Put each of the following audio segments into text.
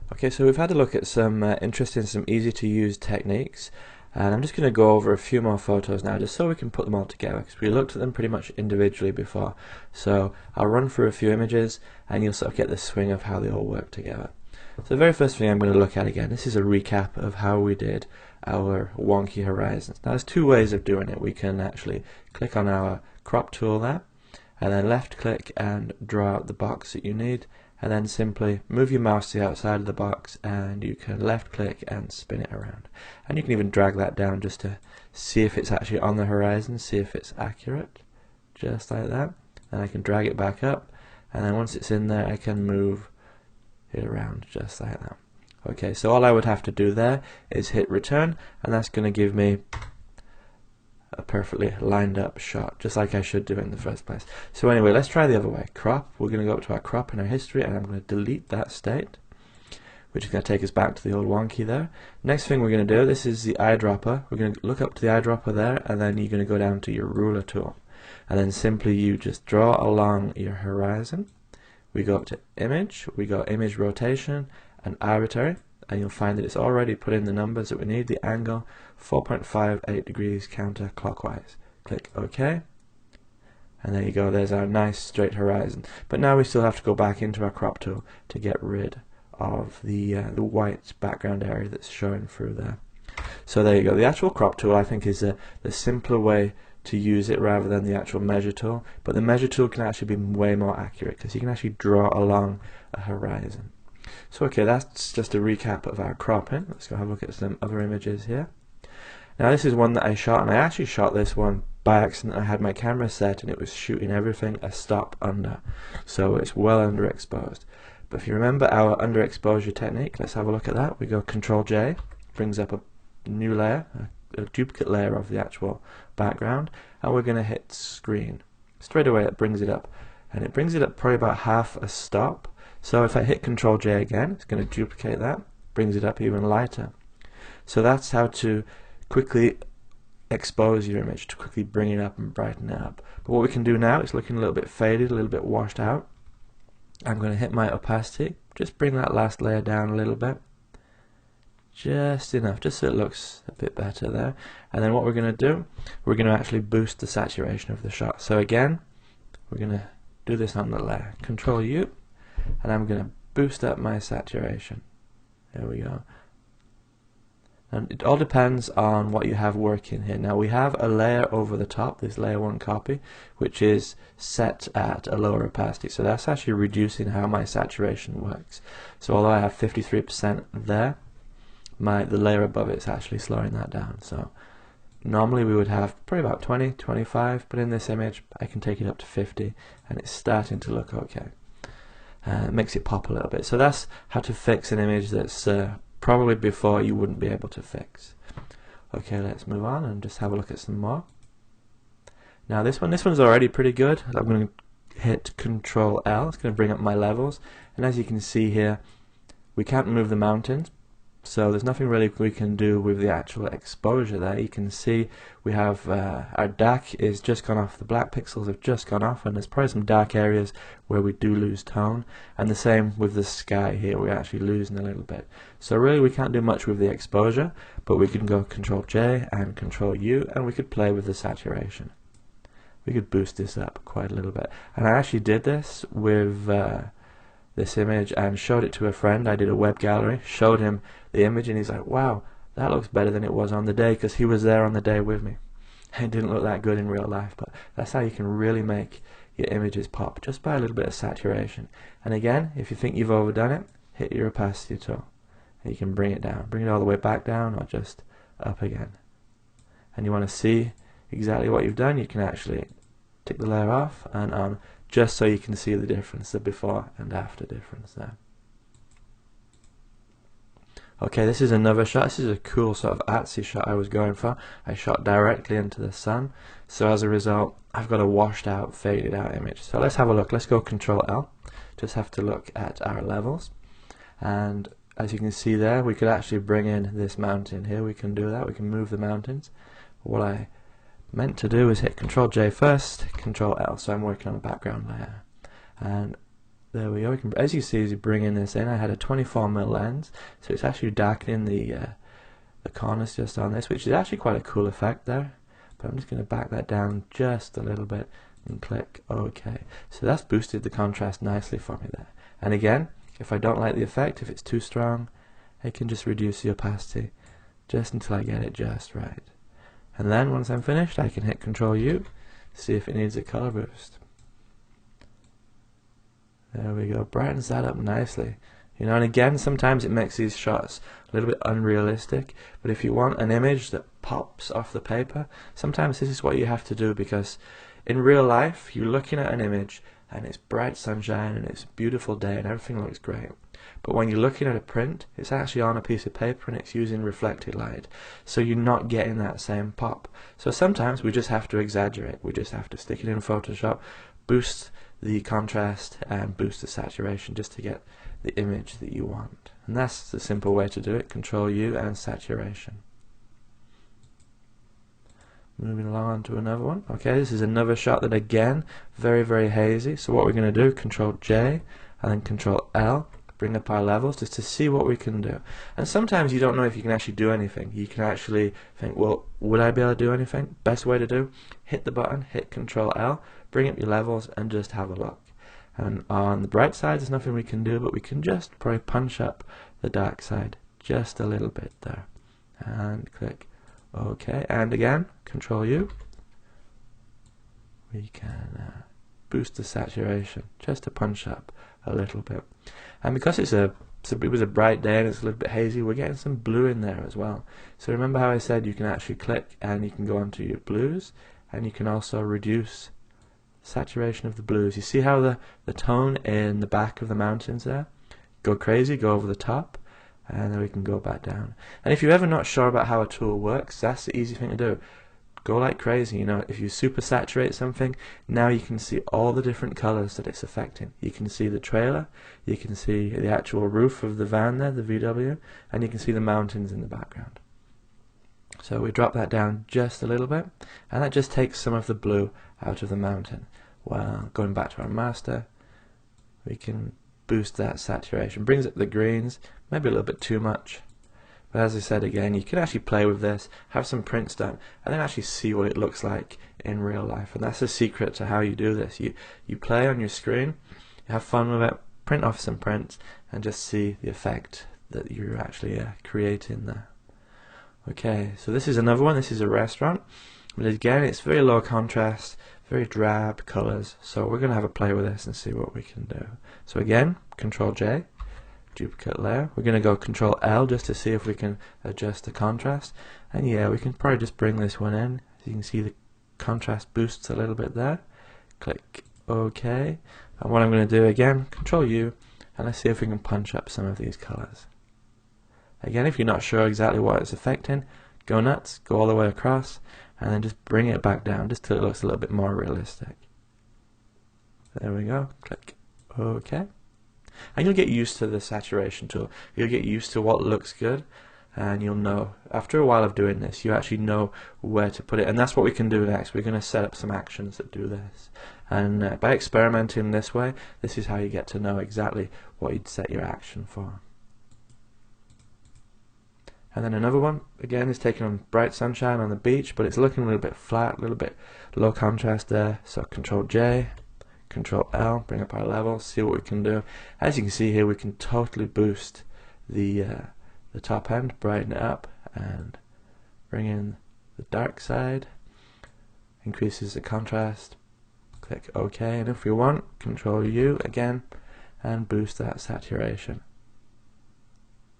Okay, so we've had a look at some interesting, some easy to use techniques, and I'm just going to go over a few more photos now just so we can put them all together, because we looked at them pretty much individually before. So I'll run through a few images and you'll sort of get the swing of how they all work together. So the very first thing I'm going to look at again, this is a recap of how we did our wonky horizons. Now there's two ways of doing it. We can actually click on our crop tool there, and then left click and draw out the box that you need, and then simply move your mouse to the outside of the box and you can left click and spin it around. And you can even drag that down just to see if it's actually on the horizon, see if it's accurate, just like that. Then I can drag it back up, and then once it's in there I can move it around just like that. Okay, so all I would have to do there is hit return, and that's going to give me a perfectly lined up shot, just like I should do in the first place. So anyway, let's try the other way. Crop, we're going to go up to our crop in our history, and I'm going to delete that state, which is going to take us back to the old wonky there. Next thing we're going to do, this is the eyedropper. We're going to look up to the eyedropper there, and then you're going to go down to your ruler tool, and then simply you just draw along your horizon. We go up to image, we go image rotation and arbitrary, and you'll find that it's already put in the numbers that we need, the angle 4.58 degrees counterclockwise. Click OK, and there you go, there's our nice straight horizon. But now we still have to go back into our crop tool to get rid of the white background area that's showing through there. So there you go, the actual crop tool I think is the simpler way to use it rather than the actual measure tool, but the measure tool can actually be way more accurate because you can actually draw along a horizon. So okay, that's just a recap of our cropping. Let's go have a look at some other images here. Now this is one that I shot, and I actually shot this one by accident. I had my camera set and it was shooting everything a stop under, so it's well underexposed. But if you remember our underexposure technique, let's have a look at that. We go Control J, brings up a new layer, a duplicate layer of the actual background, and we're going to hit screen. Straight away it brings it up, and it brings it up probably about half a stop. So if I hit Control J again, it's going to duplicate that, brings it up even lighter. So that's how to quickly expose your image, to quickly bring it up and brighten it up. But what we can do now is looking a little bit faded, a little bit washed out. I'm going to hit my opacity, just bring that last layer down a little bit, just enough, just so it looks a bit better there. And then what we're going to do, we're going to actually boost the saturation of the shot. So again, we're going to do this on the layer, Control U, and I'm going to boost up my saturation. There we go. And it all depends on what you have working here. Now we have a layer over the top, this layer 1 copy, which is set at a lower opacity. So that's actually reducing how my saturation works. So although I have 53% there, the layer above it is actually slowing that down. So normally we would have probably about 20, 25, but in this image I can take it up to 50, and it's starting to look okay. It makes it pop a little bit. So that's how to fix an image that's probably before you wouldn't be able to fix. Okay, let's move on and just have a look at some more. Now this one's already pretty good. I'm going to hit Control L. It's going to bring up my levels, and as you can see here, we can't move the mountains, so there's nothing really we can do with the actual exposure there. You can see we have our dark is just gone off, the black pixels have just gone off, and there's probably some dark areas where we do lose tone, and the same with the sky here, we're actually losing a little bit. So really we can't do much with the exposure, but we can go Control J and Control U, and we could play with the saturation. We could boost this up quite a little bit, and I actually did this with this image and showed it to a friend. I did a web gallery, showed him the image, and he's like, wow, that looks better than it was on the day, because he was there on the day with me. It didn't look that good in real life, but that's how you can really make your images pop, just by a little bit of saturation. And again, if you think you've overdone it, hit your opacity tool, and you can bring it down, bring it all the way back down, or just up again. And you want to see exactly what you've done, you can actually take the layer off and on, just so you can see the difference, the before and after difference there. Okay, this is another shot. This is a cool sort of artsy shot I was going for. I shot directly into the sun, so as a result I've got a washed out, faded out image. So let's have a look. Let's go Control L. Just have to look at our levels, and as you can see there, we could actually bring in this mountain here. We can do that, we can move the mountains. What I meant to do is hit Control J first, Control L, so I'm working on a background layer, and There we go. We can, as you see, as you bring in this in, I had a 24mm lens, so it's actually darkening the corners just on this, which is actually quite a cool effect there. But I'm just going to back that down just a little bit and click OK. So that's boosted the contrast nicely for me there. And again, if I don't like the effect, if it's too strong, I can just reduce the opacity just until I get it just right. And then once I'm finished, I can hit Ctrl U, see if it needs a color boost. There we go, brightens that up nicely. You know, and again, sometimes it makes these shots a little bit unrealistic, but if you want an image that pops off the paper, sometimes this is what you have to do, because in real life, you're looking at an image and it's bright sunshine and it's a beautiful day and everything looks great. But when you're looking at a print, it's actually on a piece of paper and it's using reflected light, so you're not getting that same pop. So sometimes we just have to exaggerate, we just have to stick it in Photoshop, boost the contrast and boost the saturation just to get the image that you want. And that's the simple way to do it, Ctrl U and saturation. Moving along to another one. Okay, this is another shot that again, very hazy. So what we're going to do, Ctrl J and then Ctrl L, bring up our levels just to see what we can do. And sometimes you don't know if you can actually do anything. You can actually think, well, would I be able to do anything? Best way to do, hit the button, hit Ctrl L, bring up your levels and just have a look. And on the bright side there's nothing we can do, but we can just probably punch up the dark side just a little bit there. And click OK, and again, Ctrl U. We can boost the saturation just to punch up a little bit. And because it was a bright day and it's a little bit hazy, we're getting some blue in there as well. So remember how I said you can actually click and you can go onto your blues, and you can also reduce saturation of the blues. You see how the tone in the back of the mountains there? Go crazy, go over the top, and then we can go back down. And if you're ever not sure about how a tool works, that's the easy thing to do. Go like crazy, you know, if you super saturate something, now you can see all the different colors that it's affecting. You can see the trailer, you can see the actual roof of the van there, the VW, and you can see the mountains in the background. So we drop that down just a little bit, and that just takes some of the blue out of the mountain. Well, going back to our master, we can boost that saturation, brings up the greens, maybe a little bit too much. But as I said again, you can actually play with this, have some prints done, and then actually see what it looks like in real life. And that's the secret to how you do this. You play on your screen, you have fun with it, print off some prints, and just see the effect that you're actually creating there. Okay, so this is another one. This is a restaurant, but again, it's very low contrast, very drab colors. So we're going to have a play with this and see what we can do. So again, Ctrl J. Duplicate layer. We're going to go Ctrl L just to see if we can adjust the contrast, and yeah, we can probably just bring this one in. As you can see, the contrast boosts a little bit there. Click OK, and what I'm going to do again, Ctrl U, and let's see if we can punch up some of these colors. Again, if you're not sure exactly what it's affecting, go nuts, go all the way across, and then just bring it back down just till it looks a little bit more realistic. There we go. Click OK. And you'll get used to the saturation tool. You'll get used to what looks good, and you'll know after a while of doing this, you actually know where to put it. And that's what we can do next. We're going to set up some actions that do this, and by experimenting this way, this is how you get to know exactly what you'd set your action for. And then another one again is taking on bright sunshine on the beach, but it's looking a little bit flat, a little bit low contrast there. So Ctrl J, Ctrl L, bring up our level, see what we can do. As you can see here, we can totally boost the top end, brighten it up, and bring in the dark side, increases the contrast. Click OK, and if we want, Ctrl U again, and boost that saturation.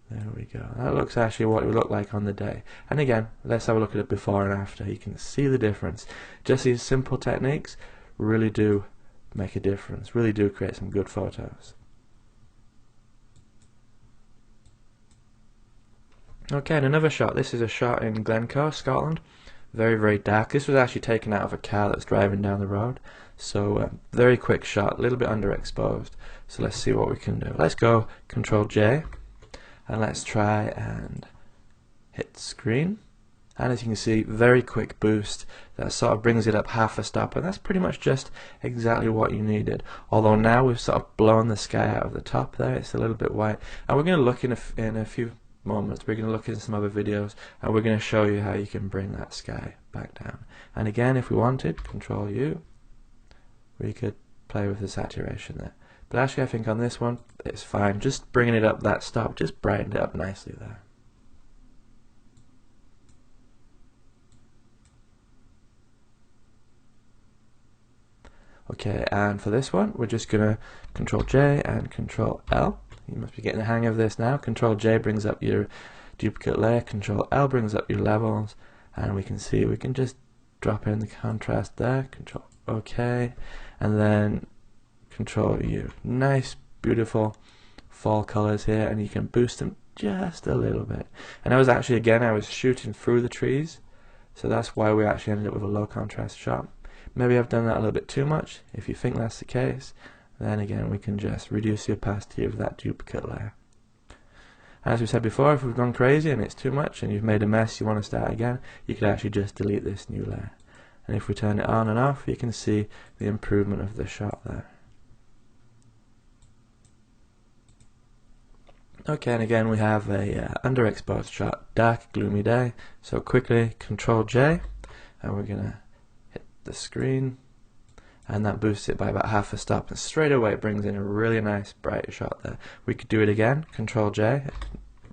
There we go. That looks actually what it would look like on the day. And again, let's have a look at it before and after. You can see the difference. Just these simple techniques really do make a difference, really do create some good photos. Okay, and another shot. This is a shot in Glencoe, Scotland. Very dark. This was actually taken out of a car that's driving down the road. So very quick shot, a little bit underexposed. So let's see what we can do. Let's go Ctrl J, and let's try and hit screen, and as you can see, very quick boost that sort of brings it up half a stop, and that's pretty much just exactly what you needed. Although now we've sort of blown the sky out of the top there, it's a little bit white, and we're going to look in a few moments, we're going to look in some other videos, and we're going to show you how you can bring that sky back down. And again, if we wanted, Control U, we could play with the saturation there. But actually I think on this one it's fine, just bringing it up that stop just brightened it up nicely there. Okay, and for this one we're just going to Control J and Control L. You must be getting the hang of this now. Control J brings up your duplicate layer, Control L brings up your levels, and we can see we can just drop in the contrast there, Control OK, and then Control U. Nice, beautiful fall colors here, and you can boost them just a little bit. And I was actually, again, I was shooting through the trees, so that's why we actually ended up with a low contrast shot. Maybe I've done that a little bit too much. If you think that's the case, then again we can just reduce the opacity of that duplicate layer. As we said before, if we've gone crazy and it's too much and you've made a mess, you want to start again, you could actually just delete this new layer. And if we turn it on and off, you can see the improvement of the shot there. Okay, and again we have a underexposed shot, dark, gloomy day. So quickly Control J, and we're gonna hit the screen, and that boosts it by about half a stop, and straight away it brings in a really nice bright shot there. We could do it again, Control J,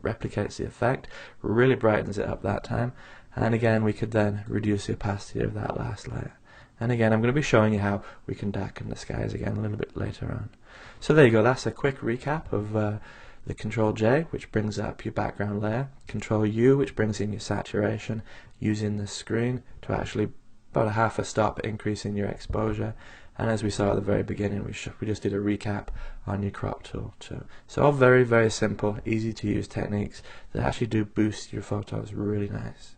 replicates the effect, really brightens it up that time, and again we could then reduce the opacity of that last layer. And again I'm going to be showing you how we can darken the skies again a little bit later on. So there you go, that's a quick recap of the Control J, which brings up your background layer, Control U, which brings in your saturation, using the screen to actually about a half a stop increase in your exposure, and as we saw at the very beginning, we just did a recap on your crop tool too. So all very, very simple, easy to use techniques that actually do boost your photos really nice.